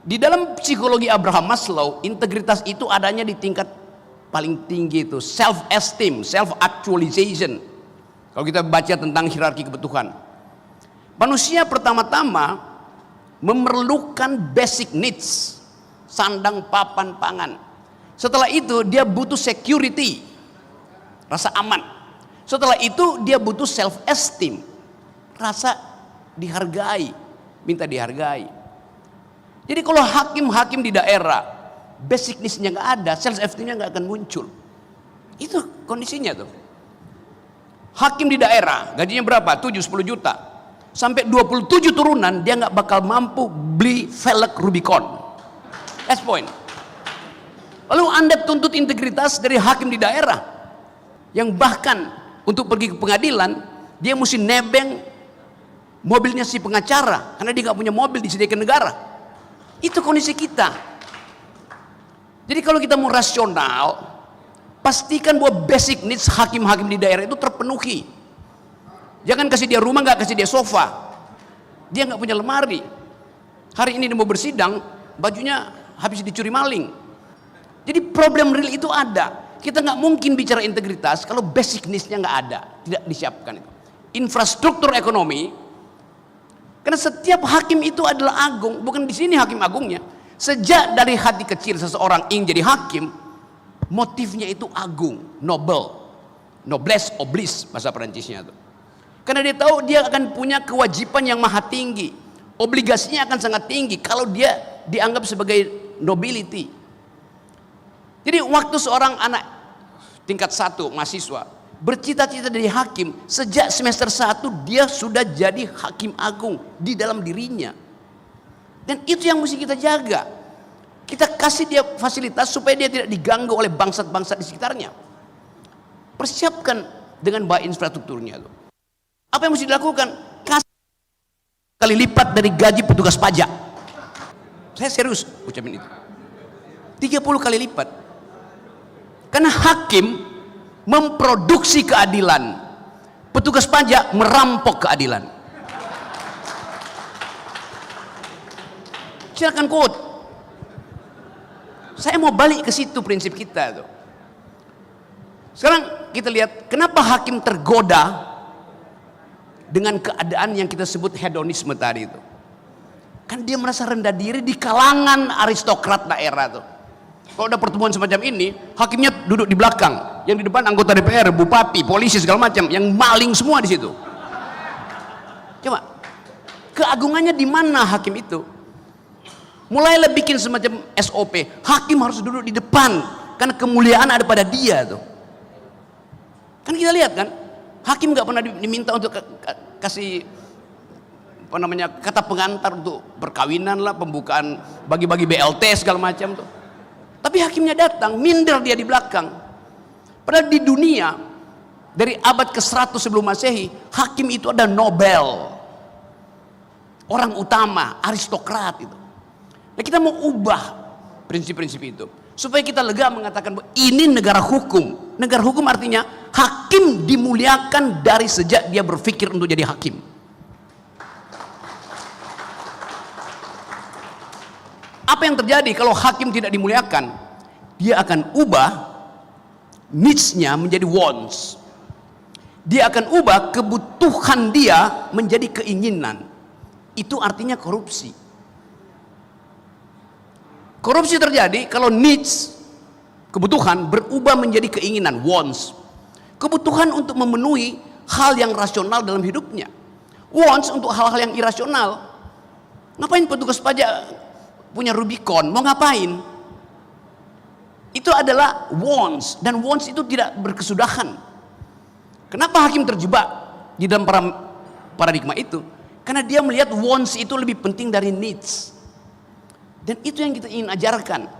Di dalam psikologi Abraham Maslow, integritas itu adanya di tingkat paling tinggi, itu self esteem, self actualization. Kalau kita baca tentang hierarki kebutuhan, manusia pertama-tama memerlukan basic needs, sandang, papan, pangan. Setelah itu dia butuh security, rasa aman. Setelah itu dia butuh self esteem, rasa dihargai, minta dihargai. Jadi kalau hakim-hakim di daerah basic needs-nya nggak ada, self esteem-nya nggak akan muncul. Itu kondisinya tuh. Hakim di daerah gajinya berapa? 7-10 juta. Sampai 27 turunan dia nggak bakal mampu beli velg Rubicon. That's point. Lalu Anda tuntut integritas dari hakim di daerah yang bahkan untuk pergi ke pengadilan dia mesti nebeng mobilnya si pengacara karena dia nggak punya mobil disediakan negara. Itu kondisi kita. Jadi kalau kita mau rasional, pastikan bahwa basic needs hakim-hakim di daerah itu terpenuhi. Jangan kasih dia rumah, nggak kasih dia sofa, dia nggak punya lemari. Hari ini dia mau bersidang, bajunya habis dicuri maling. Jadi problem real itu ada. Kita nggak mungkin bicara integritas kalau basic needs-nya nggak ada, tidak disiapkan itu. Infrastruktur ekonomi. Karena setiap hakim itu adalah agung, bukan di sini hakim agungnya. Sejak dari hati kecil seseorang ingin jadi hakim, motifnya itu agung, noble, noblesse oblige bahasa Perancisnya itu. Karena dia tahu dia akan punya kewajiban yang maha tinggi, obligasinya akan sangat tinggi kalau dia dianggap sebagai nobility. Jadi waktu seorang anak tingkat 1 mahasiswa bercita-cita jadi hakim, sejak semester 1 dia sudah jadi hakim agung di dalam dirinya. Dan itu yang mesti kita jaga. Kita kasih dia fasilitas supaya dia tidak diganggu oleh bangsat-bangsat di sekitarnya. Persiapkan dengan baik infrastrukturnya. Apa yang mesti dilakukan? Kasih kali lipat dari gaji petugas pajak. Saya serius ucapin itu. 30 kali lipat. Karena hakim memproduksi keadilan, petugas pajak merampok keadilan. Silakan quote. Saya mau balik ke situ prinsip kita tuh. Sekarang kita lihat kenapa hakim tergoda dengan keadaan yang kita sebut hedonisme tadi itu. Kan dia merasa rendah diri di kalangan aristokrat daerah tuh. Kalau ada pertemuan semacam ini, hakimnya duduk di belakang, yang di depan anggota DPR, bupati, polisi segala macam, yang maling semua di situ. Coba, keagungannya di mana hakim itu? Mulailah bikin semacam SOP, hakim harus duduk di depan, karena kemuliaan ada pada dia tuh. Kan kita lihat kan, hakim nggak pernah diminta untuk kasih apa namanya kata pengantar untuk perkawinan lah, pembukaan bagi-bagi BLT segala macam tuh. Tapi hakimnya datang, minder dia di belakang. Padahal di dunia dari abad ke-100 sebelum Masehi, hakim itu ada Nobel, orang utama, aristokrat itu. Nah, kita mau ubah prinsip-prinsip itu supaya kita lega mengatakan bahwa ini negara hukum. Negara hukum artinya hakim dimuliakan dari sejak dia berpikir untuk jadi hakim. Apa yang terjadi kalau hakim tidak dimuliakan? Dia akan ubah needs-nya menjadi wants. Dia akan ubah kebutuhan dia menjadi keinginan. Itu artinya korupsi. Korupsi terjadi kalau needs, kebutuhan berubah menjadi keinginan, wants. Kebutuhan untuk memenuhi hal yang rasional dalam hidupnya. Wants untuk hal-hal yang irasional. Ngapain petugas pajak punya Rubicon, mau ngapain? Itu adalah wants, dan wants itu tidak berkesudahan. Kenapa hakim terjebak di dalam paradigma itu? Karena dia melihat wants itu lebih penting dari needs. Dan itu yang kita ingin ajarkan.